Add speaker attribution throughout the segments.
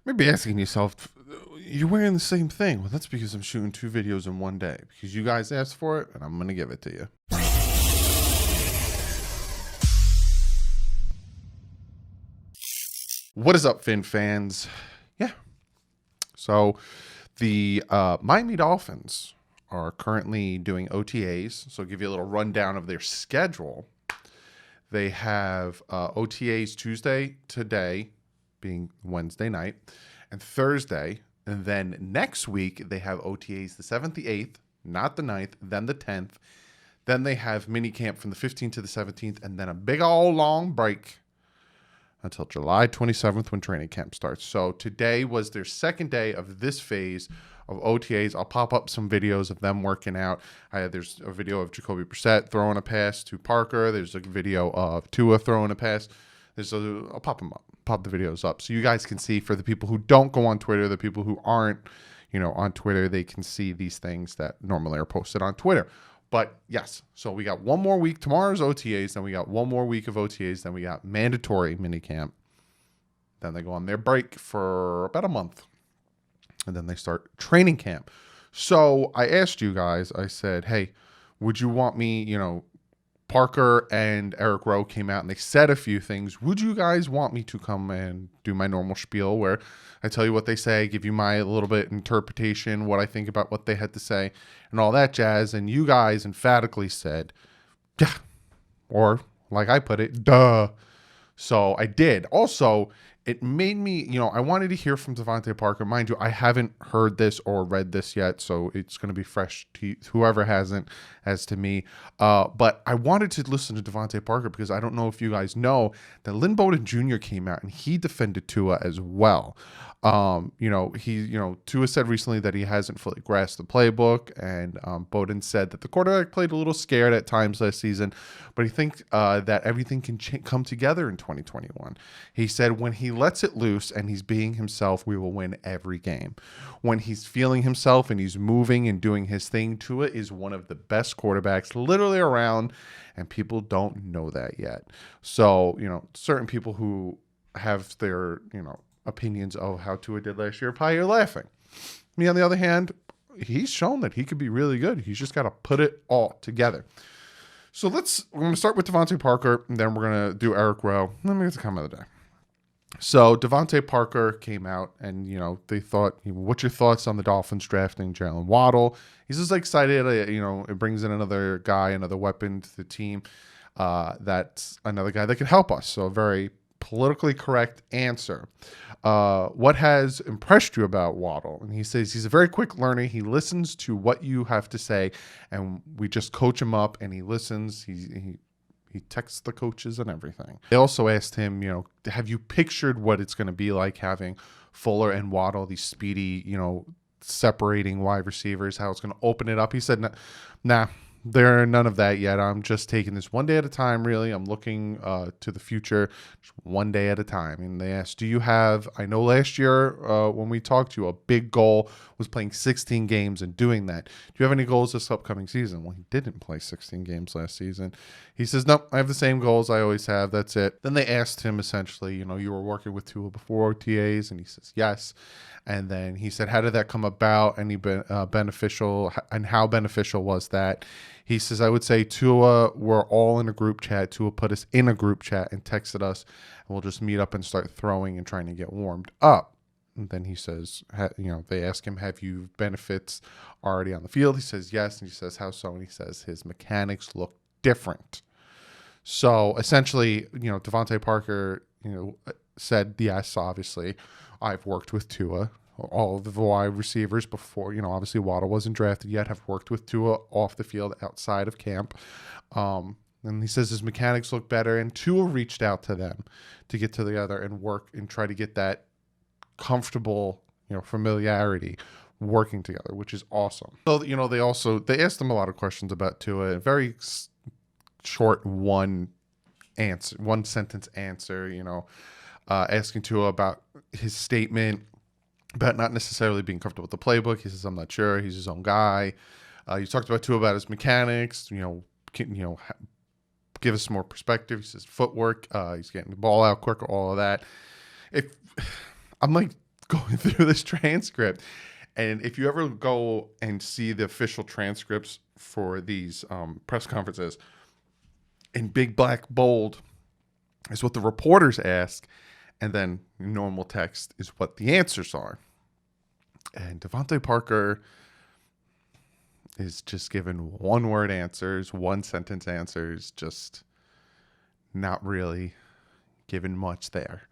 Speaker 1: Maybe asking yourself, you're wearing the same thing. Well, that's because I'm shooting 2 videos in one day. Because you guys asked for it, and I'm going to give it to you. What is up, Fin fans? Yeah. So the Miami Dolphins are currently doing OTAs. So I'll give you a little rundown of their schedule. They have OTAs Tuesday today, being Wednesday night, and Thursday. And then next week, they have OTAs the 7th, the 8th, not the 9th, then the 10th. Then they have mini camp from the 15th to the 17th, and then a big old long break until July 27th when training camp starts. So today was their second day of this phase of OTAs. I'll pop up some videos of them working out. There's a video of Jacoby Brissett throwing a pass to Parker. There's a video of Tua throwing a pass. I'll pop them up, pop the videos up, so you guys can see. For the people who don't go on Twitter, the people who aren't, on Twitter, they can see these things that normally are posted on Twitter. But yes, so we got one more week. Tomorrow's OTAs, then we got one more week of OTAs, then we got mandatory minicamp. Then they go on their break for about a month, and then they start training camp. So I asked you guys, I said, hey, would you want me, Parker and Eric Rowe came out and they said a few things. Would you guys want me to come and do my normal spiel where I tell you what they say, give you my little bit interpretation, what I think about what they had to say, and all that jazz? And you guys emphatically said, yeah, or like I put it, duh. So I did. Also, it made me, I wanted to hear from DeVante Parker. Mind you, I haven't heard this or read this yet, so it's going to be fresh to whoever hasn't, as to me. But I wanted to listen to DeVante Parker because I don't know if you guys know that Lynn Bowden Jr. came out and he defended Tua as well. Tua said recently that he hasn't fully grasped the playbook, and Bowden said that the quarterback played a little scared at times last season, but he thinks that everything can come together in 2021. He said when he lets it loose and he's being himself, we will win every game. When he's feeling himself and he's moving and doing his thing, Tua is one of the best quarterbacks literally around, and people don't know that yet. So, certain people who have their, opinions of how Tua did last year probably are laughing. Me, on the other hand, he's shown that he could be really good. He's just got to put it all together. So we're going to start with DeVante Parker, and then we're going to do Eric Rowe. Let me get the comment of the day. So DeVante Parker came out and, they thought, what's your thoughts on the Dolphins drafting Jalen Waddle? He's just excited. It brings in another guy, another weapon to the team. That's another guy that can help us. So a very politically correct answer. What has impressed you about Waddle? And he says he's a very quick learner. He listens to what you have to say, and we just coach him up, and he listens. He texts the coaches and everything. They also asked him, have you pictured what it's going to be like having Fuller and Waddle, these speedy, separating wide receivers, how it's going to open it up? He said, nah. There are none of that yet. I'm just taking this one day at a time, really. I'm looking to the future, just one day at a time. And they asked, I know last year when we talked to you, a big goal was playing 16 games and doing that. Do you have any goals this upcoming season? Well, he didn't play 16 games last season. He says, nope, I have the same goals I always have. That's it. Then they asked him essentially, you were working with Tua before OTAs, and he says, yes. And then he said, how did that come about? Any beneficial, and how beneficial was that? He says, I would say Tua, we're all in a group chat. Tua put us in a group chat and texted us, and we'll just meet up and start throwing and trying to get warmed up. And then he says, they ask him, have you benefits already on the field? He says, yes. And he says, how so? And he says, his mechanics look different. So essentially, DeVante Parker, said, yes, obviously, I've worked with Tua. All of the wide receivers before, obviously Waddle wasn't drafted yet, have worked with Tua off the field outside of camp. And he says his mechanics look better, and Tua reached out to them to get together and work and try to get that comfortable, familiarity working together, which is awesome. So, they asked him a lot of questions about Tua, a very short one sentence answer, asking Tua about his statement about not necessarily being comfortable with the playbook. He says, I'm not sure. He's his own guy. You talked about Tua about his mechanics, give us some more perspective. He says footwork, he's getting the ball out quicker, all of that. I'm like going through this transcript. And if you ever go and see the official transcripts for these press conferences, in big black bold is what the reporters ask, and then normal text is what the answers are. And DeVante Parker is just given one-word answers, one-sentence answers, just not really given much there.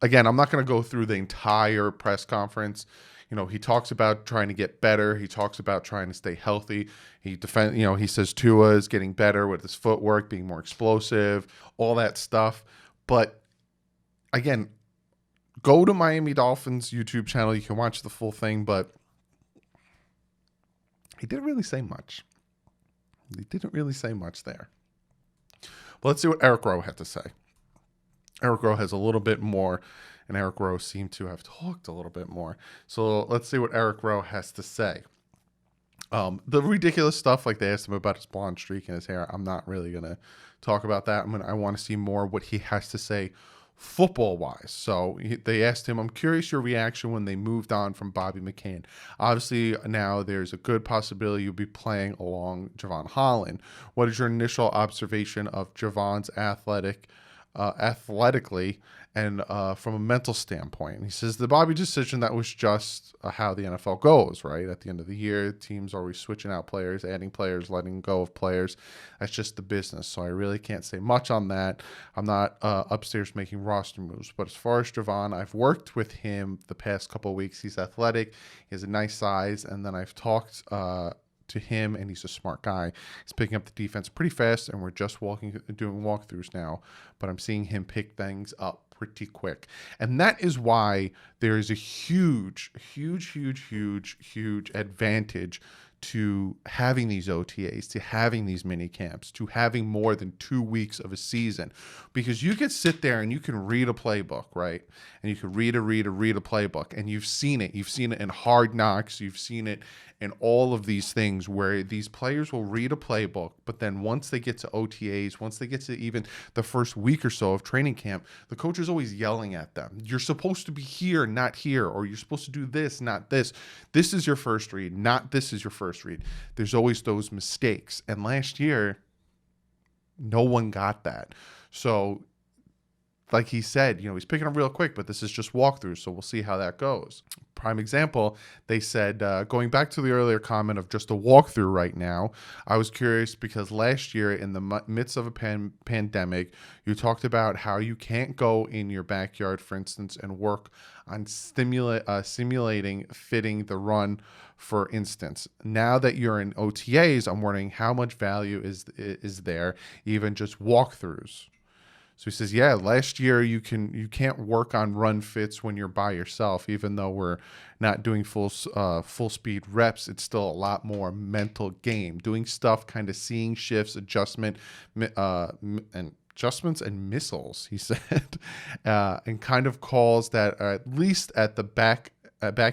Speaker 1: Again, I'm not going to go through the entire press conference. He talks about trying to get better. He talks about trying to stay healthy. He says Tua is getting better with his footwork, being more explosive, all that stuff. But again, go to Miami Dolphins YouTube channel. You can watch the full thing, but he didn't really say much. He didn't really say much there. But let's see what Eric Rowe had to say. Eric Rowe has a little bit more, and Eric Rowe seemed to have talked a little bit more. So let's see what Eric Rowe has to say. The ridiculous stuff, like they asked him about his blonde streak in his hair, I'm not really going to talk about that. I want to see more what he has to say football-wise. So they asked him, I'm curious your reaction when they moved on from Bobby McCain. Obviously, now there's a good possibility you'll be playing along Javon Holland. What is your initial observation of Javon's athletically and from a mental standpoint? And he says the Bobby decision, that was just how the NFL goes, right? At the end of the year, teams are always switching out players, adding players, letting go of players. That's just the business. So I really can't say much on that. I'm not upstairs making roster moves. But as far as Javon, I've worked with him the past couple of weeks. He's athletic. He has a nice size. And then I've talked to him, and he's a smart guy. He's picking up the defense pretty fast, and we're just doing walkthroughs now, but I'm seeing him pick things up pretty quick. And that is why there is a huge advantage to having these OTAs, to having these mini camps, to having more than 2 weeks of a season, because you can sit there and you can read a playbook, right? And you can read a playbook, and you've seen it. You've seen it in Hard Knocks. You've seen it in all of these things where these players will read a playbook, but then once they get to OTAs, once they get to even the first week or so of training camp, the coach is always yelling at them. You're supposed to be here, not here, or you're supposed to do this, not this. This is your first read, not this is your first read. There's always those mistakes. And last year, no one got that. So like he said, he's picking up real quick, but this is just walkthrough, so we'll see how that goes. Prime example, they said, going back to the earlier comment of just a walkthrough right now, I was curious because last year in the midst of a pandemic, you talked about how you can't go in your backyard, for instance, and work on simulating fitting the run, for instance. Now that you're in OTAs, I'm wondering how much value is there, even just walkthroughs. So he says, yeah, last year you can't work on run fits when you're by yourself, even though we're not doing full speed reps. It's still a lot more mental game, doing stuff, kind of seeing shifts, adjustments and missiles, he said, and kind of calls that at least at the back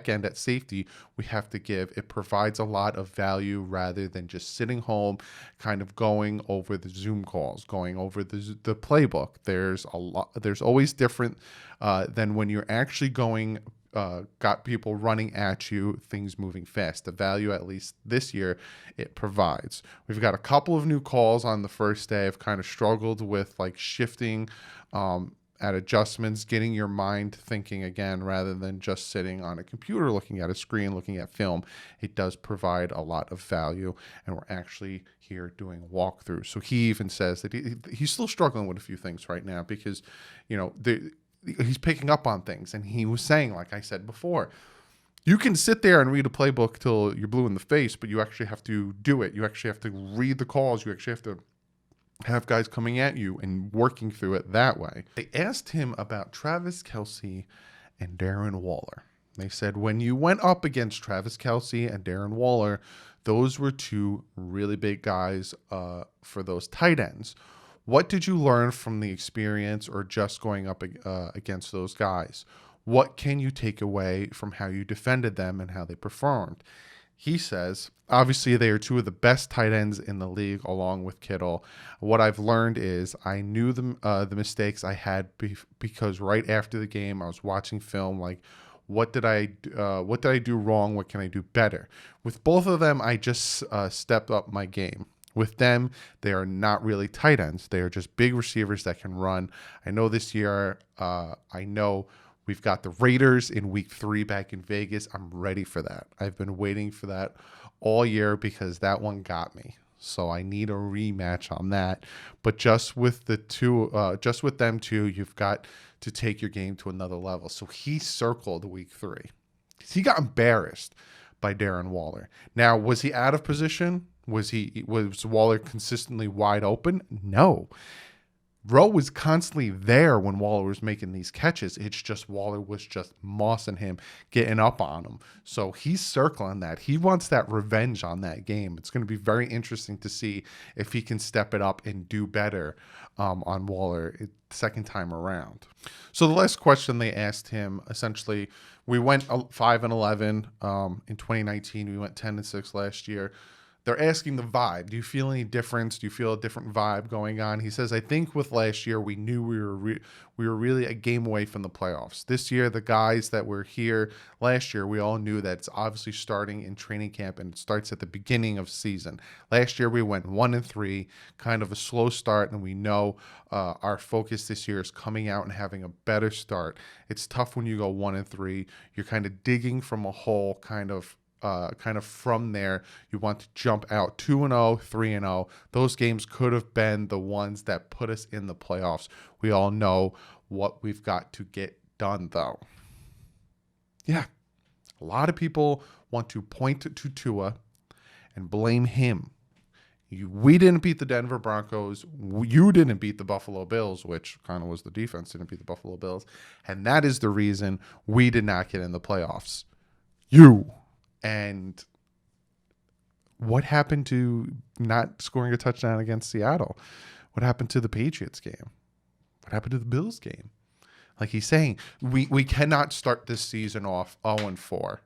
Speaker 1: end at safety, we have to give. It provides a lot of value rather than just sitting home, kind of going over the Zoom calls, going over the playbook. There's always different than when you're actually going, got people running at you, things moving fast. The value, at least this year, it provides. We've got a couple of new calls on the first day. I've kind of struggled with like shifting at adjustments, getting your mind thinking again rather than just sitting on a computer looking at a screen, looking at film. It does provide a lot of value, and we're actually here doing walkthroughs. So he even says that he's still struggling with a few things right now because, he's picking up on things. And he was saying, like I said before, you can sit there and read a playbook till you're blue in the face, but you actually have to do it. You actually have to read the calls. You actually have to have guys coming at you and working through it that way. They asked him about Travis Kelce and Darren Waller. They said, when you went up against Travis Kelce and Darren Waller, those were two really big guys for those tight ends. What did you learn from the experience or just going up against those guys? What can you take away from how you defended them and how they performed? He says, obviously, they are two of the best tight ends in the league, along with Kittle. What I've learned is I knew the mistakes I had because right after the game, I was watching film, like what did I do wrong? What can I do better? With both of them, I just stepped up my game. With them, they are not really tight ends. They are just big receivers that can run. I know this year, I know we've got the Raiders in week 3 back in Vegas. I'm ready for that. I've been waiting for that all year because that one got me. So I need a rematch on that. But just with them two, you've got to take your game to another level. So he circled week 3. He got embarrassed by Darren Waller. Now, was he out of position? Was Waller consistently wide open? No. Rowe was constantly there when Waller was making these catches. It's just Waller was just mossing him, getting up on him. So he's circling that. He wants that revenge on that game. It's going to be very interesting to see if he can step it up and do better on Waller second time around. So the last question they asked him, essentially, we went 5-11 in 2019. We went 10-6 last year. They're asking the vibe. Do you feel any difference? Do you feel a different vibe going on? He says, I think with last year, we knew we were really a game away from the playoffs. This year, the guys that were here last year, we all knew that it's obviously starting in training camp and it starts at the beginning of season. Last year, we went 1-3, kind of a slow start, and we know our focus this year is coming out and having a better start. It's tough when you go 1-3. You're kind of digging from a hole, kind of from there. You want to jump out 2-0, 3-0. Those games could have been the ones that put us in the playoffs. We all know what we've got to get done, though. Yeah, a lot of people want to point to Tua and blame him. We didn't beat the Denver Broncos. You didn't beat the Buffalo Bills, which kind of was the defense, didn't beat the Buffalo Bills. And that is the reason we did not get in the playoffs. You. And what happened to not scoring a touchdown against Seattle? What happened to the Patriots game? What happened to the Bills game? Like he's saying, we cannot start this season off 0-4,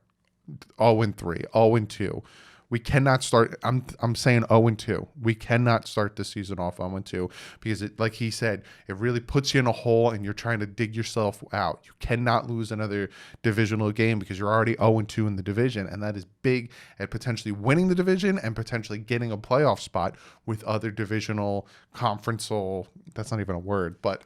Speaker 1: 0-3, 0-2. We cannot start. I'm saying 0-2. We cannot start the season off 0-2 because, like he said, it really puts you in a hole and you're trying to dig yourself out. You cannot lose another divisional game because you're already 0-2 in the division, and that is big at potentially winning the division and potentially getting a playoff spot with other divisional conferential. That's not even a word, but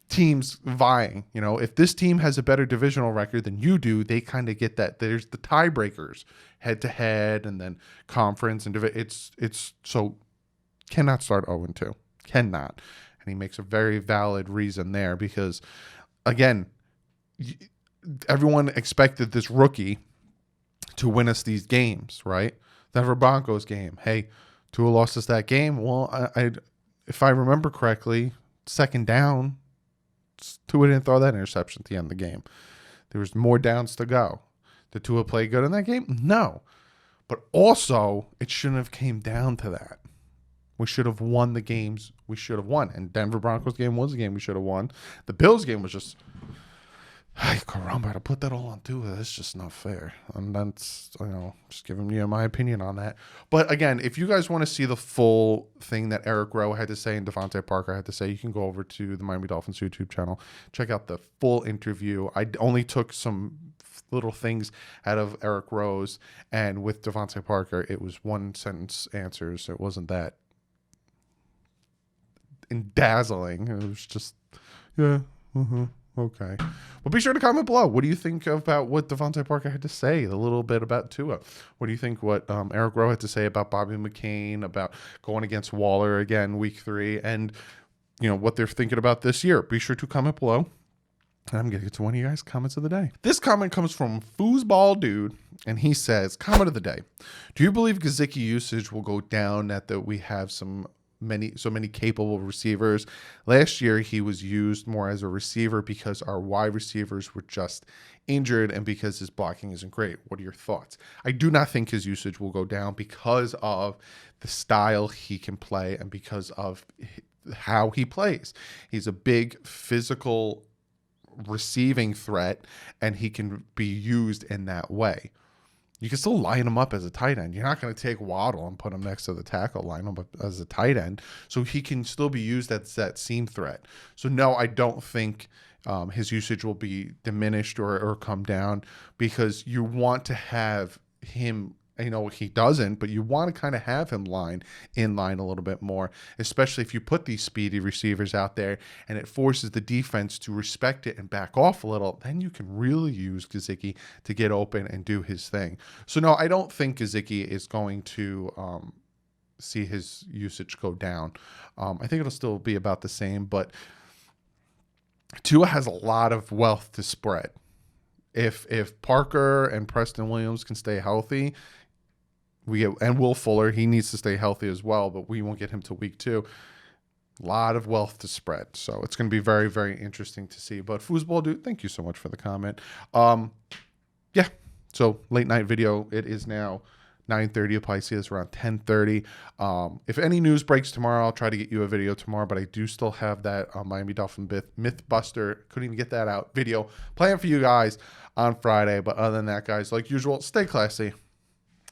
Speaker 1: teams vying. You know, if this team has a better divisional record than you do, they kind of get that. There's the tiebreakers, head to head, and then conference and it's so cannot start 0-2, cannot. And he makes a very valid reason there because, again, everyone expected this rookie to win us these games, right? Denver Broncos game. Hey, Tua lost us that game. Well, if I remember correctly, second down, Tua didn't throw that interception at the end of the game. There was more downs to go. Did Tua play good in that game? No. But also, it shouldn't have came down to that. We should have won the games we should have won. And Denver Broncos game was a game we should have won. The Bills game was just, ay, caramba, to put that all on Tua, that's just not fair. And that's, just giving you my opinion on that. But again, if you guys want to see the full thing that Eric Rowe had to say and DeVante Parker had to say, you can go over to the Miami Dolphins YouTube channel. Check out the full interview. I only took some little things out of Eric Rowe's, and with DeVante Parker, it was one sentence answers. It wasn't that dazzling. It was just, yeah, okay. Well, be sure to comment below. What do you think about what DeVante Parker had to say? A little bit about Tua. What do you think what Eric Rowe had to say about Bobby McCain, about going against Waller again week 3, and what they're thinking about this year? Be sure to comment below. And I'm going to get to one of you guys' comments of the day. This comment comes from Foosball Dude, and he says, comment of the day. Do you believe Gesicki usage will go down now that we have so many capable receivers? Last year, he was used more as a receiver because our wide receivers were just injured and because his blocking isn't great. What are your thoughts? I do not think his usage will go down because of the style he can play and because of how he plays. He's a big physical receiving threat, and he can be used in that way. You can still line him up as a tight end. You're not going to take Waddle and put him next to the tackle, line him up as a tight end. So he can still be used as that seam threat. So no, I don't think his usage will be diminished or come down, because you want to have him, he doesn't, but you want to kind of have him in line a little bit more, especially if you put these speedy receivers out there and it forces the defense to respect it and back off a little. Then you can really use Gesicki to get open and do his thing. So no, I don't think Gesicki is going to see his usage go down. I think it'll still be about the same, but Tua has a lot of wealth to spread. If Parker and Preston Williams can stay healthy, and Will Fuller, he needs to stay healthy as well, but we won't get him to week 2. A lot of wealth to spread. So it's going to be very, very interesting to see. But Foosball Dude, thank you so much for the comment. Yeah, so late night video. It is now 9:30. You'll probably see this around 10:30. If any news breaks tomorrow, I'll try to get you a video tomorrow, but I do still have that Miami Dolphin Mythbuster, couldn't even get that out, video planned for you guys on Friday. But other than that, guys, like usual, stay classy.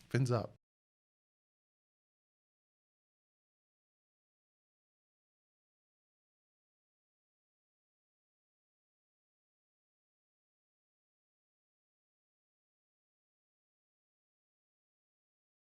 Speaker 1: Fins up.